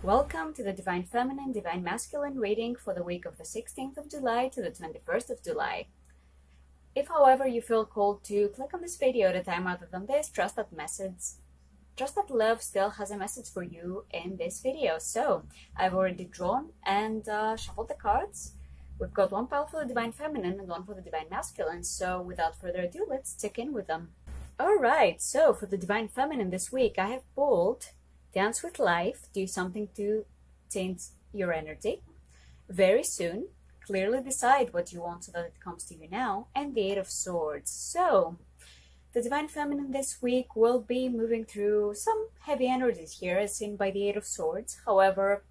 Welcome to the Divine Feminine, Divine Masculine reading for the week of the 16th of July to the 21st of July. If, however, you feel called to click on this video at a time other than this, trust that love still has a message for you in this video. So, I've already drawn and shuffled the cards. We've got one pile for the Divine Feminine and one for the Divine Masculine. So, without further ado, let's check in with them. Alright, so for the Divine Feminine this week, I have pulled Dance with Life, do something to change your energy very soon. Clearly decide what you want so that it comes to you now. And the Eight of Swords. So, the Divine Feminine this week will be moving through some heavy energies here, as seen by the Eight of Swords. However,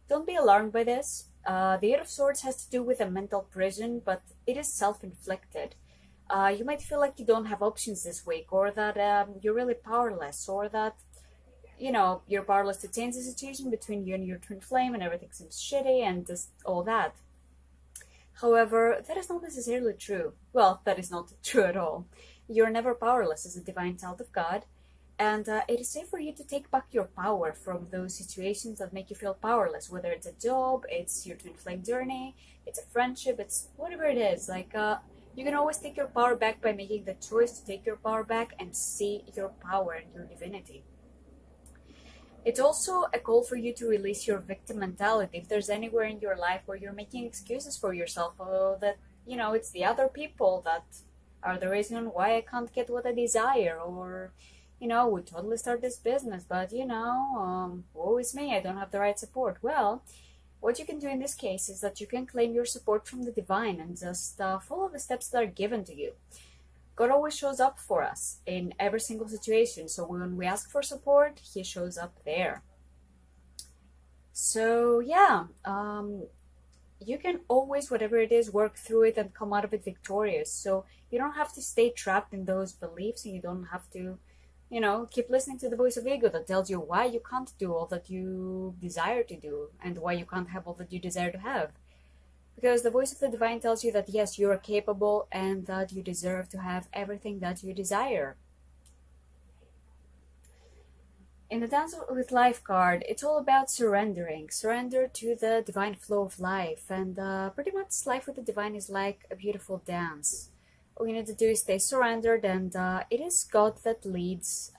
don't be alarmed by this. The Eight of Swords has to do with a mental prison, but it is self-inflicted. You might feel like you don't have options this week, or that you're really powerless, or that you're powerless to change the situation between you and your twin flame and everything seems shitty and just all that. However, that is not necessarily true. Well, that is not true at all. You're never powerless as a divine child of God, and it is safe for you to take back your power from those situations that make you feel powerless, whether it's a job, it's your twin flame journey, it's a friendship, it's whatever it is. You can always take your power back by making the choice to take your power back and see your power and your divinity. It's also a call for you to release your victim mentality. If there's anywhere in your life where you're making excuses for yourself, that, it's the other people that are the reason why I can't get what I desire, or, we totally start this business, but, woe is me, I don't have the right support. Well, what you can do in this case is that you can claim your support from the divine and just follow the steps that are given to you. God always shows up for us in every single situation. So when we ask for support, He shows up there. So yeah, you can always, whatever it is, work through it and come out of it victorious. So you don't have to stay trapped in those beliefs, and you don't have to, keep listening to the voice of ego that tells you why you can't do all that you desire to do and why you can't have all that you desire to have. Because the voice of the divine tells you that yes, you are capable and that you deserve to have everything that you desire. In the Dance with Life card, it's all about surrendering. Surrender to the divine flow of life. And pretty much life with the divine is like a beautiful dance. All you need to do is stay surrendered, and it is God that leads,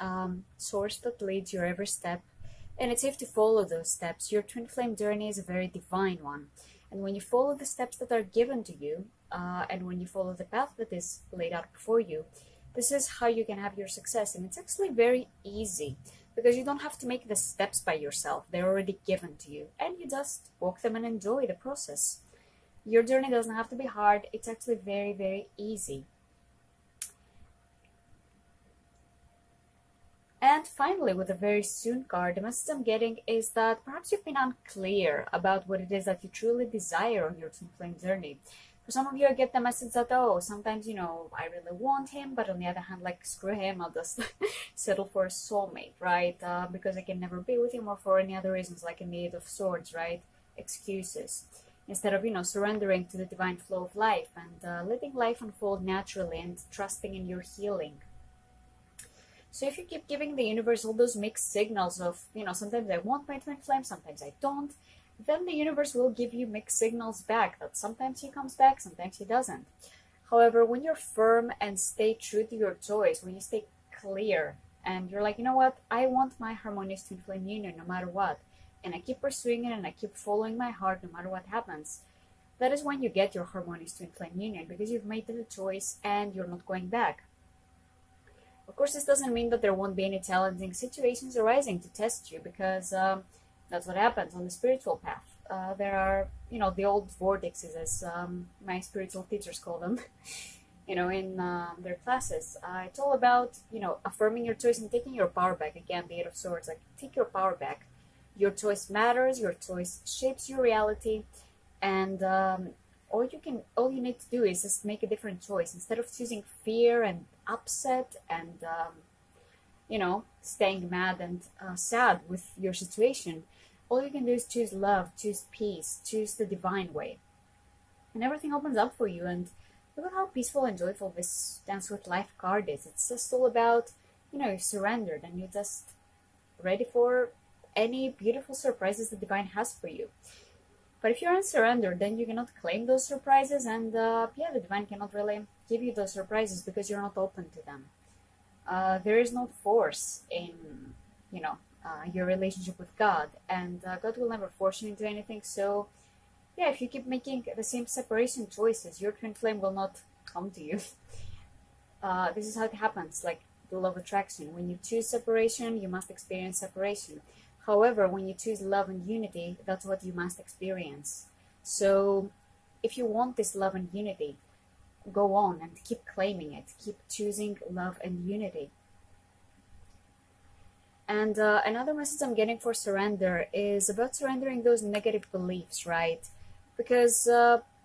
source that leads your every step. And it's safe to follow those steps. Your twin flame journey is a very divine one. And when you follow the steps that are given to you, and when you follow the path that is laid out before you, this is how you can have your success. And it's actually very easy, because you don't have to make the steps by yourself. They're already given to you, and you just walk them and enjoy the process. Your journey doesn't have to be hard. It's actually very, very easy. And finally, with the very soon card, the message I'm getting is that perhaps you've been unclear about what it is that you truly desire on your twin flame journey. For some of you, I get the message that, sometimes, I really want him, but on the other hand, screw him, I'll just settle for a soulmate, right? Because I can never be with him, or for any other reasons, like in the Eight of Swords, right? Excuses. Instead of, surrendering to the divine flow of life and letting life unfold naturally and trusting in your healing. So if you keep giving the universe all those mixed signals of, sometimes I want my twin flame, sometimes I don't, then the universe will give you mixed signals back, that sometimes he comes back, sometimes he doesn't. However, when you're firm and stay true to your choice, when you stay clear and you're like, you know what, I want my harmonious twin flame union no matter what, and I keep pursuing it and I keep following my heart no matter what happens, that is when you get your harmonious twin flame union, because you've made the choice and you're not going back. Of course, this doesn't mean that there won't be any challenging situations arising to test you, because that's what happens on the spiritual path. There are, the old vortexes, as my spiritual teachers call them, in their classes. It's all about, affirming your choice and taking your power back. Again, the Eight of Swords, take your power back. Your choice matters, your choice shapes your reality, and all you need to do is just make a different choice. Instead of choosing fear and upset and staying mad and sad with your situation, all you can do is choose love, choose peace, choose the divine way, and everything opens up for you. And look at how peaceful and joyful this Dance with Life card is. It's just all about, you've surrendered and you're just ready for any beautiful surprises the divine has for you. But if you're in surrender, then you cannot claim those surprises, and yeah, the divine cannot really give you those surprises because you're not open to them. There is no force in, you know, your relationship with God, and God will never force you into anything. So yeah, if you keep making the same separation choices, your twin flame will not come to you. This is how it happens, like the law of attraction. When you choose separation, you must experience separation. However, when you choose love and unity, that's what you must experience. So if you want this love and unity, go on and keep claiming it. Keep choosing love and unity. And another message I'm getting for surrender is about surrendering those negative beliefs, right? Because,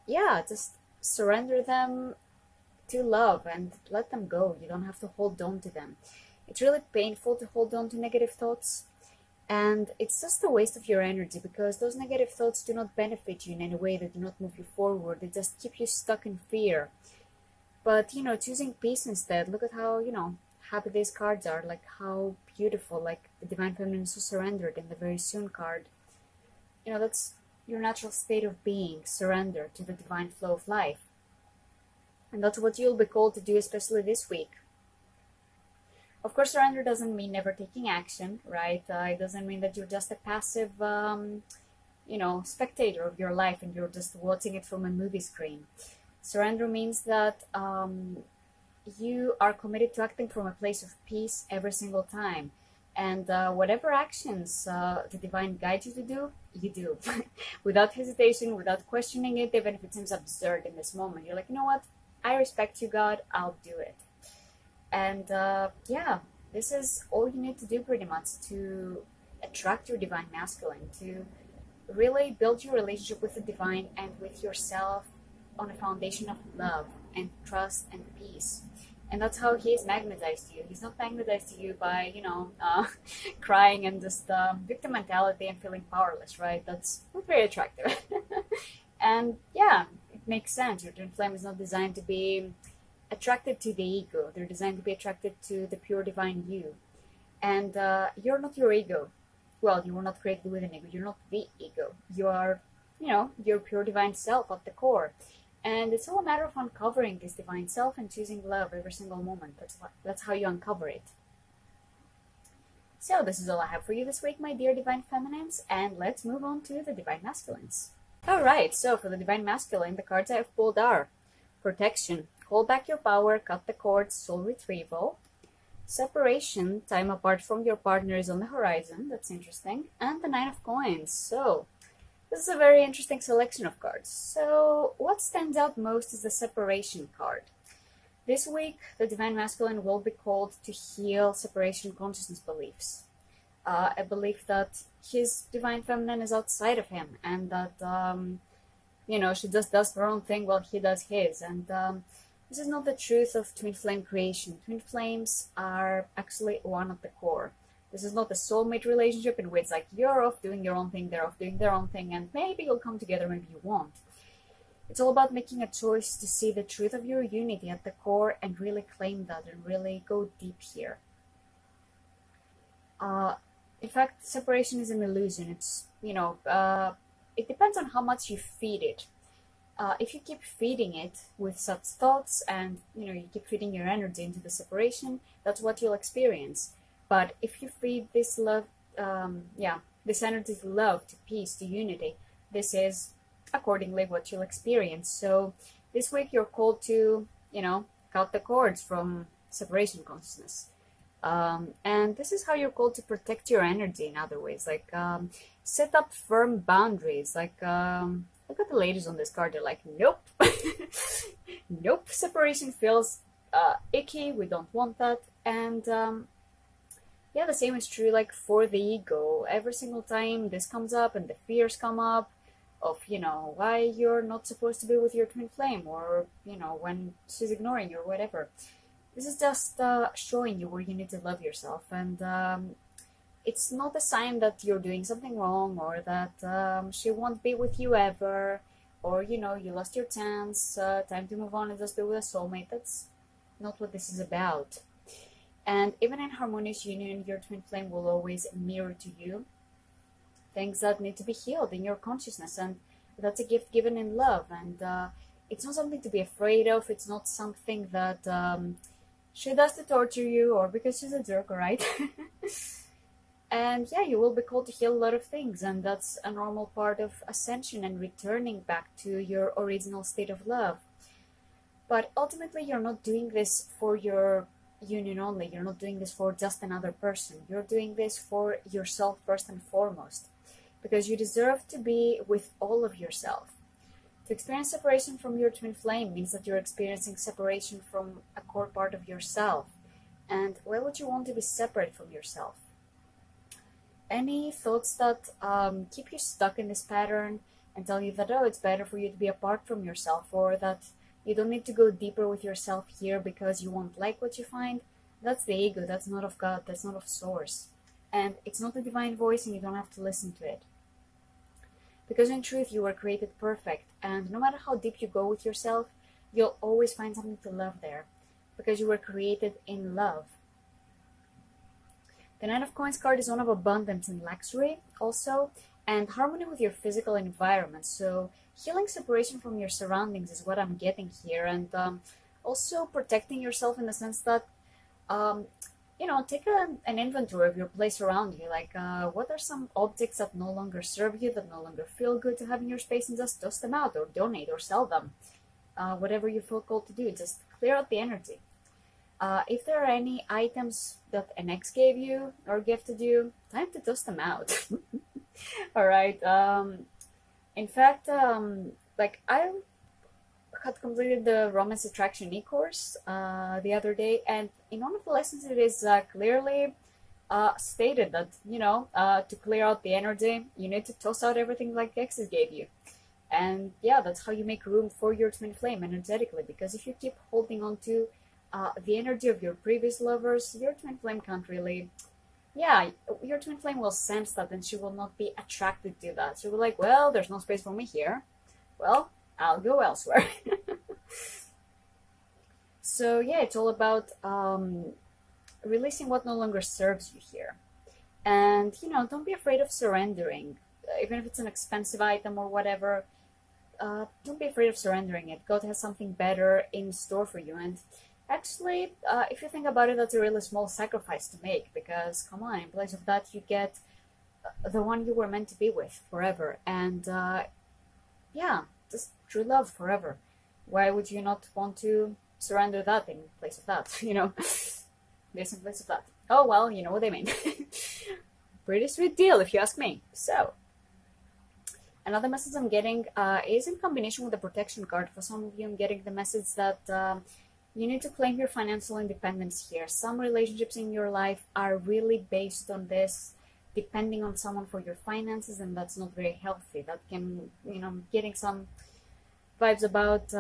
yeah, just surrender them to love and let them go. You don't have to hold on to them. It's really painful to hold on to negative thoughts, and it's just a waste of your energy, because those negative thoughts do not benefit you in any way. They do not move you forward. They just keep you stuck in fear. But, you know, choosing peace instead, look at how, you know, happy these cards are, like how beautiful, like the Divine Feminine is so surrendered in the Very Soon card. You know, that's your natural state of being, surrender to the divine flow of life. And that's what you'll be called to do, especially this week. Of course, surrender doesn't mean never taking action, right? It doesn't mean that you're just a passive, you know, spectator of your life and you're just watching it from a movie screen. Surrender means that you are committed to acting from a place of peace every single time. And whatever actions the divine guides you to do, you do. Without hesitation, without questioning it, even if it seems absurd in this moment. You're like, you know what? I respect you, God. I'll do it. And yeah, this is all you need to do pretty much to attract your divine masculine, to really build your relationship with the divine and with yourself on a foundation of love and trust and peace. And that's how he is magnetized to you. He's not magnetized to you by, you know, crying and just victim mentality and feeling powerless, right? That's not very attractive. And yeah, it makes sense. Your twin flame is not designed to be attracted to the ego. They're designed to be attracted to the pure divine you. And you're not your ego. Well, you were not created with an ego. You're not the ego. You are, you know, your pure divine self at the core. And it's all a matter of uncovering this divine self and choosing love every single moment. That's how you uncover it. So this is all I have for you this week, my dear divine feminines, and let's move on to the divine masculines. Alright, so for the divine masculine, the cards I have pulled are protection, hold back your power, cut the cords, soul retrieval, separation, time apart from your partner is on the horizon, that's interesting, and the Nine of Coins. So this is a very interesting selection of cards. So what stands out most is the separation card. This week, the divine masculine will be called to heal separation consciousness beliefs. A belief that his divine feminine is outside of him, and that, you know, she just does her own thing while he does his. And this is not the truth of twin flame creation. Twin flames are actually one at the core. This is not a soulmate relationship in which, like, you're off doing your own thing, they're off doing their own thing, and maybe you'll come together, maybe you won't. It's all about making a choice to see the truth of your unity at the core and really claim that and really go deep here. In fact, separation is an illusion. It's, you know, it depends on how much you feed it. If you keep feeding it with such thoughts and, you know, you keep feeding your energy into the separation, that's what you'll experience. But if you feed this love, this energy to love, to peace, to unity, this is accordingly what you'll experience. So this week you're called to, you know, cut the cords from separation consciousness. And this is how you're called to protect your energy in other ways, like set up firm boundaries. Like, look at the ladies on this card, they're like, nope, nope, separation feels icky, we don't want that. And yeah, the same is true like for the ego. Every single time this comes up and the fears come up of, you know, why you're not supposed to be with your twin flame, or, you know, when she's ignoring you or whatever. This is just showing you where you need to love yourself. And it's not a sign that you're doing something wrong, or that she won't be with you ever, or, you know, you lost your chance, time to move on and just be with a soulmate. That's not what this is about. And even in harmonious union, your twin flame will always mirror to you things that need to be healed in your consciousness, and that's a gift given in love. And it's not something to be afraid of. It's not something that she does to torture you or because she's a jerk, right? And yeah, you will be called to heal a lot of things, and that's a normal part of ascension and returning back to your original state of love. But ultimately, you're not doing this for your union only. You're not doing this for just another person. You're doing this for yourself first and foremost, because you deserve to be with all of yourself. To experience separation from your twin flame means that you're experiencing separation from a core part of yourself. And why would you want to be separate from yourself? Any thoughts that keep you stuck in this pattern and tell you that, oh, it's better for you to be apart from yourself, or that you don't need to go deeper with yourself here because you won't like what you find, that's the ego. That's not of God. That's not of Source. And it's not a divine voice, and you don't have to listen to it. Because in truth, you were created perfect, and no matter how deep you go with yourself, you'll always find something to love there, because you were created in love. The Nine of Coins card is one of abundance and luxury also, and harmony with your physical environment. So healing separation from your surroundings is what I'm getting here, and also protecting yourself in the sense that, you know, take an inventory of your place around you. Like, what are some objects that no longer serve you, that no longer feel good to have in your space, and just dust them out or donate or sell them. Whatever you feel called to do, just clear out the energy. If there are any items that an ex gave you or gifted you, time to dust them out. All right. In fact, like I had completed the Romance Attraction e-course the other day, and in one of the lessons it is clearly stated that, you know, to clear out the energy, you need to toss out everything like exes gave you. And yeah, that's how you make room for your twin flame energetically, because if you keep holding on to the energy of your previous lovers, your twin flame can't really, yeah, your twin flame will sense that, and she will not be attracted to that. She'll be like, well, there's no space for me here. Well, I'll go elsewhere. So yeah, it's all about releasing what no longer serves you here. And, you know, don't be afraid of surrendering. Even if it's an expensive item or whatever, don't be afraid of surrendering it. God has something better in store for you. And actually, if you think about it, that's a really small sacrifice to make, because, come on, in place of that, you get the one you were meant to be with forever. And, yeah, just true love forever. Why would you not want to surrender that in place of that, you know? This in place of that. Oh, well, you know what I mean. Pretty sweet deal, if you ask me. So, another message I'm getting is in combination with the protection card. For some of you, I'm getting the message that you need to claim your financial independence here. Some relationships in your life are really based on this, depending on someone for your finances, and that's not very healthy. That can, you know, I'm getting some vibes about,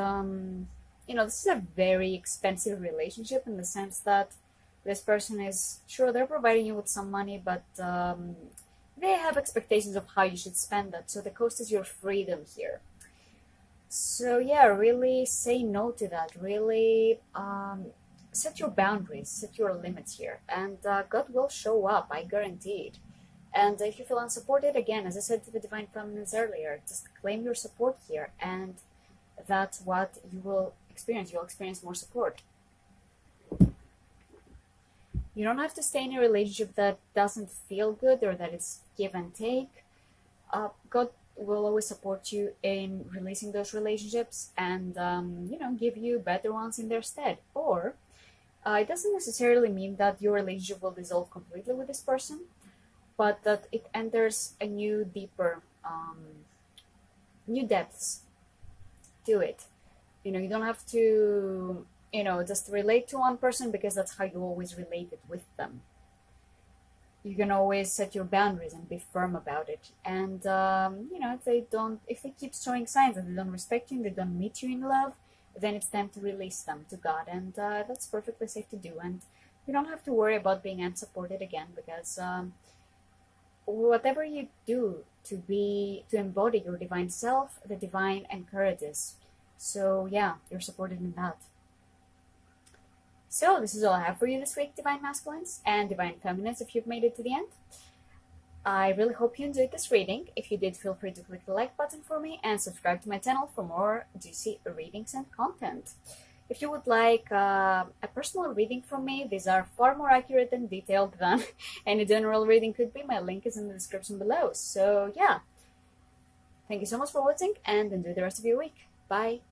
you know, this is a very expensive relationship in the sense that this person is, sure, they're providing you with some money, but they have expectations of how you should spend that. So the cost is your freedom here. So yeah, really say no to that. Really set your boundaries, set your limits here. And God will show up, I guarantee it. And if you feel unsupported, again, as I said to the Divine Feminines earlier, just claim your support here. And that's what you will experience. You'll experience more support. You don't have to stay in a relationship that doesn't feel good or that it's give and take. God will always support you in releasing those relationships and, you know, give you better ones in their stead. Or it doesn't necessarily mean that your relationship will dissolve completely with this person, but that it enters a new, deeper, new depths to it. You know, you don't have to, you know, just relate to one person because that's how you always related with them. You can always set your boundaries and be firm about it. And, you know, if they keep showing signs that they don't respect you and they don't meet you in love, then it's time to release them to God. And that's perfectly safe to do. And you don't have to worry about being unsupported again, because whatever you do to embody your divine self, the divine encourages. So yeah, you're supported in that. So this is all I have for you this week, Divine Masculines and Divine Feminines, if you've made it to the end. I really hope you enjoyed this reading. If you did, feel free to click the like button for me and subscribe to my channel for more juicy readings and content. If you would like a personal reading from me, these are far more accurate and detailed than any general reading could be. My link is in the description below. So yeah, thank you so much for watching and enjoy the rest of your week. Bye!